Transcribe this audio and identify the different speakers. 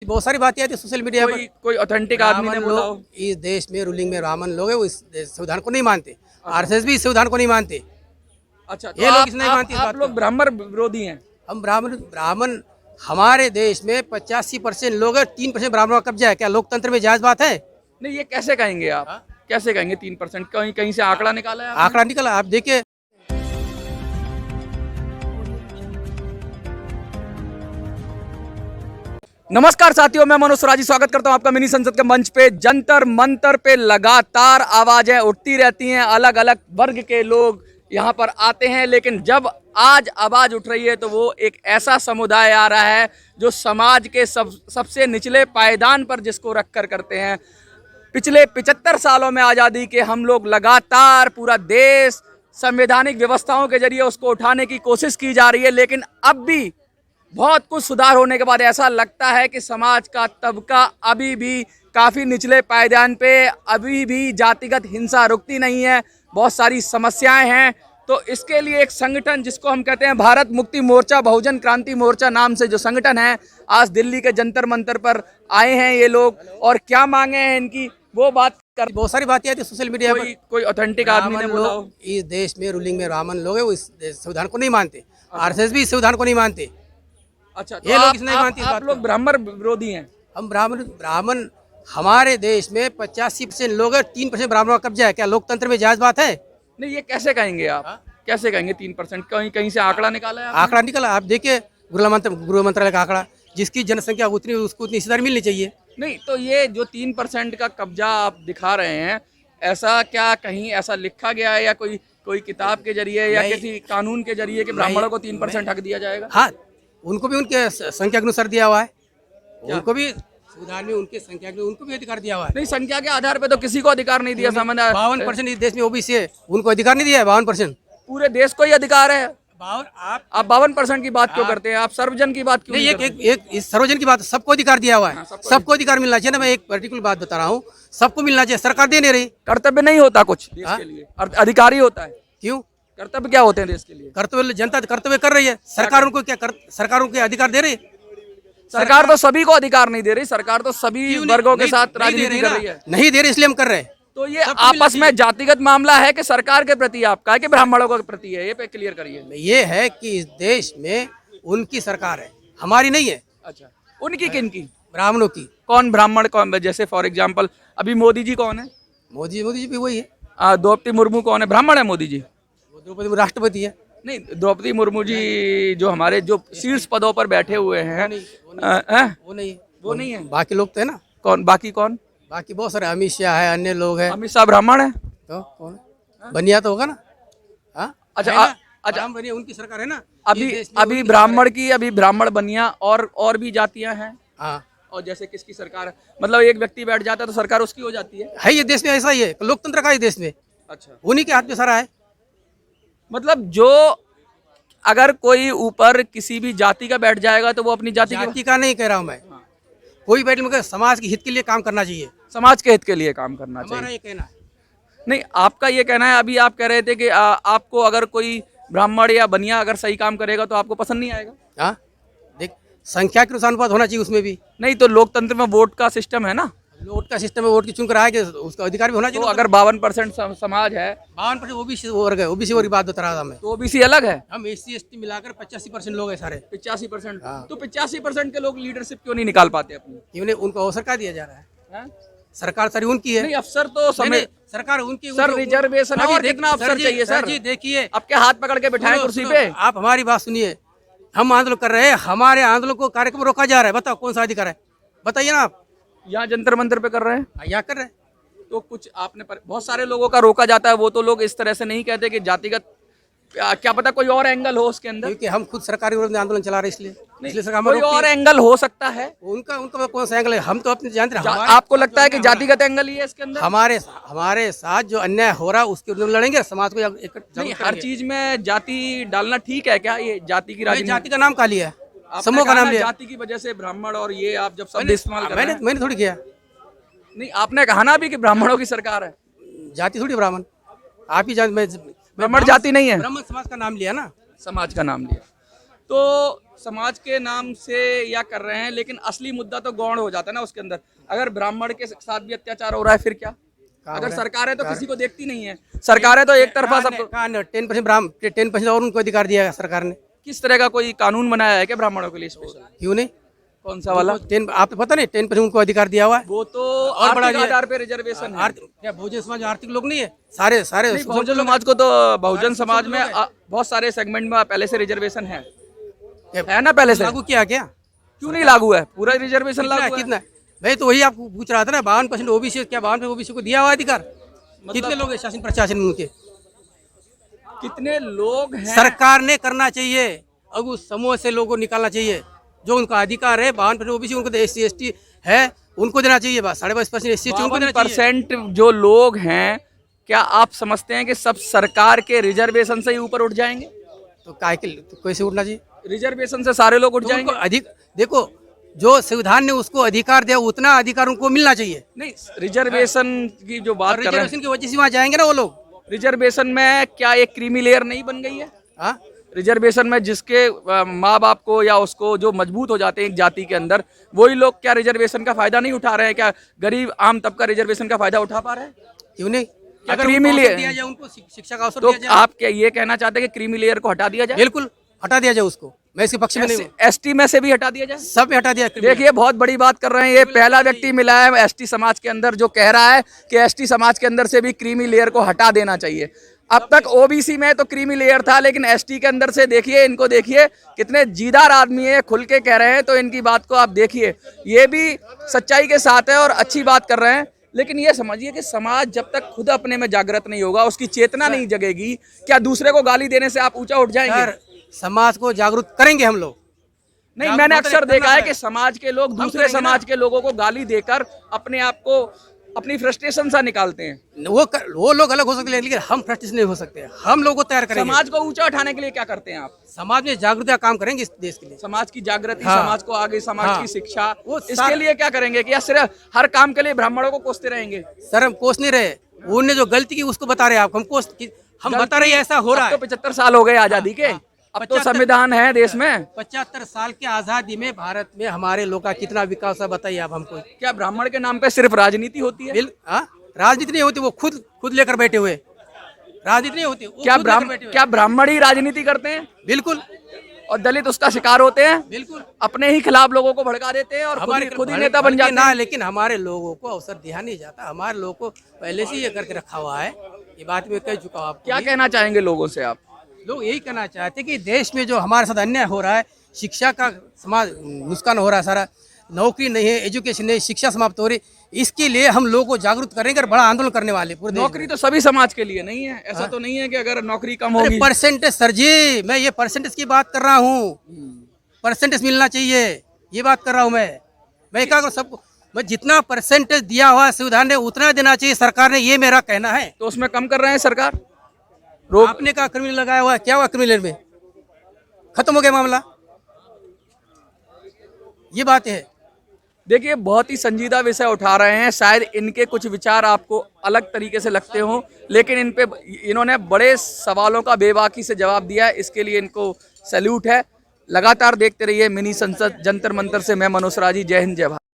Speaker 1: बहुत सारी बातें आती है सोशल मीडिया पर।
Speaker 2: कोई ऑथेंटिक आदमी ने
Speaker 1: ब्राह्मण
Speaker 2: बोला हो?
Speaker 1: लोग इस देश में रूलिंग में ब्राह्मण लोग है, वो इस संविधान को नहीं मानते। आरएसएस भी इस संविधान को नहीं मानते।
Speaker 2: अच्छा, तो
Speaker 1: ये लोग इसलिए मानते हैं इस
Speaker 2: आप
Speaker 1: बात
Speaker 2: लोग
Speaker 1: को।
Speaker 2: ब्राह्मण विरोधी हैं?
Speaker 1: हम ब्राह्मण ब्राह्मण हमारे देश में 85% लोग है, 3% ब्राह्मणों का कब्जा है। क्या लोकतंत्र में जायज बात है?
Speaker 2: नहीं, ये कैसे कहेंगे आप?
Speaker 1: हाँ?
Speaker 2: कैसे कहेंगे 3%? कहीं कहीं से आंकड़ा निकाला है आपने?
Speaker 1: आंकड़ा निकला, आप देखिए।
Speaker 2: नमस्कार साथियों, मैं मनोज स्वराजी स्वागत करता हूं आपका मिनी संसद के मंच पे। जंतर मंतर पे लगातार आवाजें उठती रहती हैं, अलग अलग वर्ग के लोग यहां पर आते हैं, लेकिन जब आज आवाज उठ रही है तो वो एक ऐसा समुदाय आ रहा है जो समाज के सबसे निचले पायदान पर जिसको रखकर करते हैं। पिछले 75 सालों में आज़ादी के हम लोग लगातार पूरा देश संवैधानिक व्यवस्थाओं के जरिए उसको उठाने की कोशिश की जा रही है, लेकिन अब भी बहुत कुछ सुधार होने के बाद ऐसा लगता है कि समाज का तबका अभी भी काफ़ी निचले पायदान पे, अभी भी जातिगत हिंसा रुकती नहीं है, बहुत सारी समस्याएं हैं। तो इसके लिए एक संगठन जिसको हम कहते हैं भारत मुक्ति मोर्चा, बहुजन क्रांति मोर्चा नाम से जो संगठन है, आज दिल्ली के जंतर मंतर पर आए हैं ये लोग। और क्या मांगे हैं इनकी वो बात कर।
Speaker 1: बहुत सारी बातें आती है सोशल मीडिया पर।
Speaker 2: कोई ऑथेंटिक आदमी ने बोला हो?
Speaker 1: इस देश में रूलिंग में ब्राह्मण लोग है, वो इस संविधान को नहीं मानते। आरएसएस भी इस संविधान को नहीं मानते।
Speaker 2: अच्छा, तो
Speaker 1: ये लोग इसलिए मानते हैं इस
Speaker 2: आप
Speaker 1: बात
Speaker 2: लोग
Speaker 1: को।
Speaker 2: ब्राह्मण विरोधी हैं?
Speaker 1: हम ब्राह्मण हमारे देश में 85% लोग है, 3% ब्राह्मणों का कब्जा है। क्या लोकतंत्र में जायज बात है?
Speaker 2: नहीं, ये कैसे कहेंगे आप?
Speaker 1: हाँ?
Speaker 2: कैसे कहेंगे 3%? कहीं कहीं से आंकड़ा निकाला है आपने?
Speaker 1: आंकड़ा निकला, आप देखिए। गृह मंत्रालय का आंकड़ा, जिसकी जनसंख्या उतनी उसको उतनी हिस्सेदारी मिलनी चाहिए।
Speaker 2: नहीं, तो ये जो 3% का कब्जा आप दिखा रहे हैं, ऐसा क्या कहीं ऐसा लिखा गया है या कोई किताब के जरिए या किसी कानून के जरिए कि ब्राह्मणों को 3% हक दिया जाएगा?
Speaker 1: हाँ, उनको भी उनके संख्या के अनुसार दिया हुआ है। उनको भी संविधान में उनके संख्या के उनको भी अधिकार दिया हुआ है।
Speaker 2: नहीं, संख्या के आधार पे तो किसी को अधिकार नहीं दिया। सामान्य
Speaker 1: 52% इस देश में ओबीसी है, उनको अधिकार नहीं दिया है। 52%
Speaker 2: पूरे देश को ही अधिकार है।
Speaker 1: 52
Speaker 2: आप 52% की बात क्यों करते हैं? आप सर्वजन की बात क्यों
Speaker 1: नहीं,
Speaker 2: नहीं करते?
Speaker 1: एक इस सर्वजन की बात, सबको अधिकार दिया हुआ है। सबको अधिकार मिलना चाहिए ना। मैं एक पर्टिकुलर बात बता रहा हूँ, सबको मिलना चाहिए। सरकार दे नहीं रही।
Speaker 2: कर्तव्य नहीं होता कुछ देश के लिए, अधिकारी होता है।
Speaker 1: क्यों?
Speaker 2: कर्तव्य क्या होते हैं देश के लिए?
Speaker 1: कर्तव्य जनता कर्तव्य कर रही है। सरकार उनको सरकार उनके अधिकार दे रही है।
Speaker 2: सरकार तो सभी को अधिकार नहीं दे रही। सरकार तो सभी वर्गों के साथ राजनीति कर रही है।
Speaker 1: नहीं दे रही, इसलिए हम कर रहे हैं।
Speaker 2: तो ये आपस में जातिगत मामला है कि सरकार के प्रति आपका है कि ब्राह्मणों के प्रति है? ये पे क्लियर करिए।
Speaker 1: ये है कि इस देश में उनकी सरकार है, हमारी नहीं है।
Speaker 2: अच्छा, उनकी किनकी?
Speaker 1: ब्राह्मणों की।
Speaker 2: कौन ब्राह्मण? कौन? जैसे फॉर एग्जांपल अभी मोदी जी कौन है?
Speaker 1: मोदी जी भी वही है।
Speaker 2: द्रौपदी मुर्मू कौन है? ब्राह्मण है मोदी जी?
Speaker 1: वो द्रौपदी मुर्मू राष्ट्रपति है।
Speaker 2: नहीं, द्रौपदी मुर्मू जी जो हमारे जो शीर्ष पदों पर बैठे हुए हैं,
Speaker 1: वो नहीं
Speaker 2: है।
Speaker 1: बाकी लोग तो है ना।
Speaker 2: कौन? बाकी कौन?
Speaker 1: बाकी बहुत सारे, अमित शाह है, अन्य लोग हैं।
Speaker 2: अमित शाह ब्राह्मण है?
Speaker 1: तो कौन है? बनिया तो होगा ना। हाँ,
Speaker 2: अच्छा,
Speaker 1: है ना?
Speaker 2: अच्छा।
Speaker 1: बनिया उनकी सरकार है ना।
Speaker 2: अभी ब्राह्मण की, अभी ब्राह्मण बनिया और भी जातियां हैं।
Speaker 1: हाँ,
Speaker 2: और जैसे किसकी सरकार है, मतलब एक व्यक्ति बैठ जाता है तो सरकार उसकी हो जाती है।
Speaker 1: ये देश में ऐसा ही है। लोकतंत्र का ही देश में
Speaker 2: अच्छा,
Speaker 1: उन्हीं के हाथ में सारा है।
Speaker 2: मतलब जो अगर कोई ऊपर किसी भी जाति का बैठ जाएगा तो वो अपनी
Speaker 1: जाति का नहीं कह रहा हूँ मैं। कोई बैठ, मगर समाज के हित के लिए काम करना चाहिए।
Speaker 2: समाज के हित के लिए काम करना
Speaker 1: हमारा
Speaker 2: चाहिए।
Speaker 1: ये कहना है।
Speaker 2: नहीं, आपका ये कहना है। अभी आप कह रहे थे कि आपको अगर कोई ब्राह्मण या बनिया अगर सही काम करेगा तो आपको पसंद नहीं आएगा।
Speaker 1: हाँ, देख, संख्या के अनुसार अनुपात होना चाहिए उसमें भी।
Speaker 2: नहीं, तो लोकतंत्र में वोट का सिस्टम है ना।
Speaker 1: वोट का सिस्टम है, वोट की चुन कर आएगा, उसका अधिकार भी होना
Speaker 2: तो
Speaker 1: चाहिए।
Speaker 2: अगर 52% समाज है,
Speaker 1: 52% ओबीसी वर्ग है। ओबीसी वर्ग की बात बता रहा था मैं।
Speaker 2: तो ओबीसी अलग है।
Speaker 1: हम SC ST मिलाकर 85% लोग हैं सारे।
Speaker 2: 85%।
Speaker 1: हाँ।
Speaker 2: तो 85% के लोग लीडरशिप क्यों नहीं निकाल पाते अपनी?
Speaker 1: क्यों नहीं? उनको अवसर क्या दिया जा रहा है?
Speaker 2: हैं?
Speaker 1: सरकार सारी उनकी है।
Speaker 2: नहीं, अफसर तो समय
Speaker 1: सरकार उनकी।
Speaker 2: सर, रिजर्वेशन है और कितना अफसर चाहिए सर?
Speaker 1: जी देखिए,
Speaker 2: आपके हाथ पकड़ के बिठाएं कुर्सी पे।
Speaker 1: आप हमारी बात सुनिए। हम आंदोलन कर रहे हैं, हमारे आंदोलन को कार्यक्रम रोका जा रहा है। बताओ कौन सा अधिकार है? बताइए ना आप।
Speaker 2: यहाँ जंतर मंतर पे कर रहे हैं
Speaker 1: यहाँ कर रहे हैं।
Speaker 2: तो कुछ आपने बहुत सारे लोगों का रोका जाता है। वो तो लोग इस तरह से नहीं कहते कि जातिगत, क्या पता कोई और एंगल हो उसके अंदर।
Speaker 1: क्योंकि हम खुद सरकारी विरोध में आंदोलन चला रहे हैं, इसलिए सरकार
Speaker 2: कोई और एंगल हो सकता है।
Speaker 1: उनका कौन सा एंगल है? हम तो अपने जानते हैं।
Speaker 2: आपको लगता है कि जातिगत एंगल ही है इसके अंदर?
Speaker 1: हमारे साथ जो अन्याय हो रहा है उसके विरुद्ध लड़ेंगे। समाज को
Speaker 2: नहीं, हर चीज में जाति डालना ठीक है क्या? ये जाति की राजनीति,
Speaker 1: जाति का नाम का लिया,
Speaker 2: आपने
Speaker 1: समूह का
Speaker 2: कहा
Speaker 1: नाम
Speaker 2: ना,
Speaker 1: लिया।
Speaker 2: जाति की वजह से ब्राह्मण और ये आप जब शब्द इस्तेमाल कर रहे हैं।
Speaker 1: मैंने थोड़ी किया।
Speaker 2: नहीं, आपने कहा ना अभी कि ब्राह्मणों की सरकार है।
Speaker 1: जाति थोड़ी ब्राह्मण, आप ही जान।
Speaker 2: ब्राह्मण जाति नहीं है,
Speaker 1: ब्राह्मण समाज का नाम लिया ना।
Speaker 2: समाज का नाम लिया। तो समाज के नाम से या कर रहे हैं, लेकिन असली मुद्दा तो गौण हो जाता है ना उसके अंदर। अगर ब्राह्मण के साथ भी अत्याचार हो रहा है फिर क्या? अगर सरकारें तो किसी को देखती नहीं है, सरकारें तो एक तरफा सबको।
Speaker 1: 10% और उनको अधिकार दिया है सरकार ने।
Speaker 2: किस तरह का कोई कानून बनाया है क्या ब्राह्मणों के लिए स्पेशल?
Speaker 1: क्यों नहीं?
Speaker 2: कौन सा वाला?
Speaker 1: 10 आपको पता नहीं 10% उनको अधिकार दिया हुआ है।
Speaker 2: वो तो
Speaker 1: और बड़ा
Speaker 2: आर्थिक आधार पे रिजर्वेशन है।
Speaker 1: क्या बहुजन समाज आर्थिक लोग नहीं है? सारे सारे
Speaker 2: बहुजन समाज को तो बहुजन समाज में बहुत सारे सेगमेंट में पहले से रिजर्वेशन है ना? पहले से
Speaker 1: लागू किया क्या?
Speaker 2: क्यों नहीं लागू है? पूरा रिजर्वेशन लागू है।
Speaker 1: कितना? भाई तो वही आपको पूछ रहा था ना, 52% ओबीसी, क्या 52% ओबीसी को दिया हुआ अधिकार? कितने लोग हैं शासन प्रशासन में उनके?
Speaker 2: कितने लोग हैं?
Speaker 1: सरकार ने करना चाहिए, अब उस समूह से लोगों को निकालना चाहिए। जो उनका अधिकार है 52% ओबीसी, उनको तो SC ST है, उनको देना चाहिए। 22.5% SC ST उनको देना चाहिए।
Speaker 2: 52% जो लोग हैं, क्या आप समझते हैं कि सब सरकार के रिजर्वेशन से ही ऊपर उठ जाएंगे?
Speaker 1: तो काय के तो कैसे उठना चाहिए?
Speaker 2: रिजर्वेशन से सारे लोग उठ
Speaker 1: तो
Speaker 2: जाएंगे?
Speaker 1: उनको अधिक देखो, जो संविधान ने उसको अधिकार दिया उतना अधिकार उनको मिलना चाहिए।
Speaker 2: नहीं, रिजर्वेशन की जो बात कर रहे हैं,
Speaker 1: रिजर्वेशन की वजह से वहाँ जाएंगे ना वो लोग।
Speaker 2: रिजर्वेशन में क्या एक क्रीमी लेयर नहीं बन गई है?
Speaker 1: हाँ,
Speaker 2: रिजर्वेशन में जिसके माँ बाप को या उसको जो मजबूत हो जाते हैं एक जाति के अंदर, वही लोग क्या रिजर्वेशन का फायदा नहीं उठा रहे हैं? क्या गरीब आम तबका रिजर्वेशन का फायदा उठा पा रहे हैं?
Speaker 1: क्यों नहीं?
Speaker 2: अगर क्रीमी लेयर
Speaker 1: दिया जाए, उनको शिक्षा का अवसर
Speaker 2: तो
Speaker 1: दिया जाए।
Speaker 2: आप क्या ये कहना चाहते हैं कि क्रीमी लेयर को हटा दिया जाए?
Speaker 1: बिल्कुल हटा दिया जाए उसको, मैं इसके पक्ष में नहीं हूँ।
Speaker 2: एसटी में से भी हटा दिया जाए?
Speaker 1: सब हटा दिया।
Speaker 2: देखिए, बहुत बड़ी बात कर रहे हैं। ये पहला व्यक्ति मिला है एसटी समाज के अंदर जो कह रहा है कि एसटी समाज के अंदर से भी क्रीमी लेयर को हटा देना चाहिए। अब तक ओबीसी में तो क्रीमी लेयर था, लेकिन एसटी के अंदर से देखिए, इनको देखिए कितने जीदार आदमी है, खुल के कह रहे हैं। तो इनकी बात को आप देखिए, ये भी सच्चाई के साथ है और अच्छी बात कर रहे हैं। लेकिन ये समझिए कि समाज जब तक खुद अपने में जागृत नहीं होगा, उसकी चेतना नहीं जगेगी, क्या दूसरे को गाली देने से आप ऊंचा उठ जाएंगे?
Speaker 1: समाज को जागरूक करेंगे हम लोग।
Speaker 2: नहीं, मैंने अक्सर देखा है कि समाज के लोग दूसरे समाज के लोगों को गाली देकर अपने आप को, अपनी फ्रस्ट्रेशन सा निकालते हैं।
Speaker 1: वो लोग अलग हो सकते हैं, लेकिन हम फ्रस्ट्रेशन नहीं हो सकते। हम लोगों को तैयार करेंगे।
Speaker 2: समाज को ऊंचा उठाने के लिए क्या करते हैं आप?
Speaker 1: समाज में जागरूकता का काम करेंगे इस देश के लिए।
Speaker 2: समाज की जागृति,
Speaker 1: हाँ,
Speaker 2: समाज को आगे, समाज
Speaker 1: हाँ,
Speaker 2: की शिक्षा, इसके
Speaker 1: सारा
Speaker 2: लिए क्या करेंगे? कि या सिर्फ हर काम के लिए ब्राह्मणों को कोसते रहेंगे?
Speaker 1: सर, हम कोस नहीं रहे, उन्होंने जो गलती की उसको बता रहे हैं आप। हम बता रहे हैं ऐसा हो रहा है।
Speaker 2: 75 साल हो गए आजादी के, अब तो संविधान है देश में।
Speaker 1: 75 साल की आजादी में भारत में हमारे लोग का कितना विकास है बताइए आप हमको।
Speaker 2: क्या ब्राह्मण के नाम पे सिर्फ राजनीति होती है?
Speaker 1: राजनीति नहीं होती, वो खुद लेकर बैठे हुए। राजनीति नहीं होती,
Speaker 2: क्या ब्राह्मण ही राजनीति करते हैं?
Speaker 1: बिल्कुल।
Speaker 2: और दलित उसका शिकार होते हैं?
Speaker 1: बिल्कुल।
Speaker 2: अपने ही खिलाफ लोगों को भड़का देते हैं और खुद ही नेता बन जाते हैं।
Speaker 1: लेकिन हमारे लोगों को अवसर दिया नहीं जाता। हमारे लोगों को पहले से ये करके रखा हुआ है। ये बात मैं कह चुका हूँ आपको।
Speaker 2: क्या कहना चाहेंगे लोगों से आप?
Speaker 1: लोग यही कहना चाहते हैं कि देश में जो हमारे साथ अन्याय हो रहा है, शिक्षा का समाज नुकसान हो रहा है, सारा नौकरी नहीं है, एजुकेशन नहीं, शिक्षा समाप्त हो रही, इसके लिए हम लोगों को जागरूक करेंगे और बड़ा आंदोलन करने वाले पूरे देश में।
Speaker 2: नौकरी तो सभी समाज के लिए नहीं है, ऐसा तो नहीं है कि अगर नौकरी कम होगी।
Speaker 1: परसेंटेज सर जी, मैं ये परसेंटेज की बात कर रहा हूँ। परसेंटेज मिलना चाहिए, ये बात कर रहा हूँ मैं क्या करूँ? सबको मैं जितना परसेंटेज दिया हुआ संविधान ने उतना देना चाहिए सरकार ने, ये मेरा कहना है।
Speaker 2: तो उसमें कम कर रहे हैं सरकार।
Speaker 1: आपने कहा क्रिमिनल लगाया हुआ है, क्या हुआ क्रिमिनल में? खत्म हो गया मामला। ये बात है।
Speaker 2: देखिए, बहुत ही संजीदा विषय उठा रहे हैं। शायद इनके कुछ विचार आपको अलग तरीके से लगते हों, लेकिन इन्होंने बड़े सवालों का बेबाकी से जवाब दिया है। इसके लिए इनको सैल्यूट है। लगातार देखते रहिए मिनी संसद जंतर मंतर से। मैं मनोज राजी। जय हिंद, जय भारत।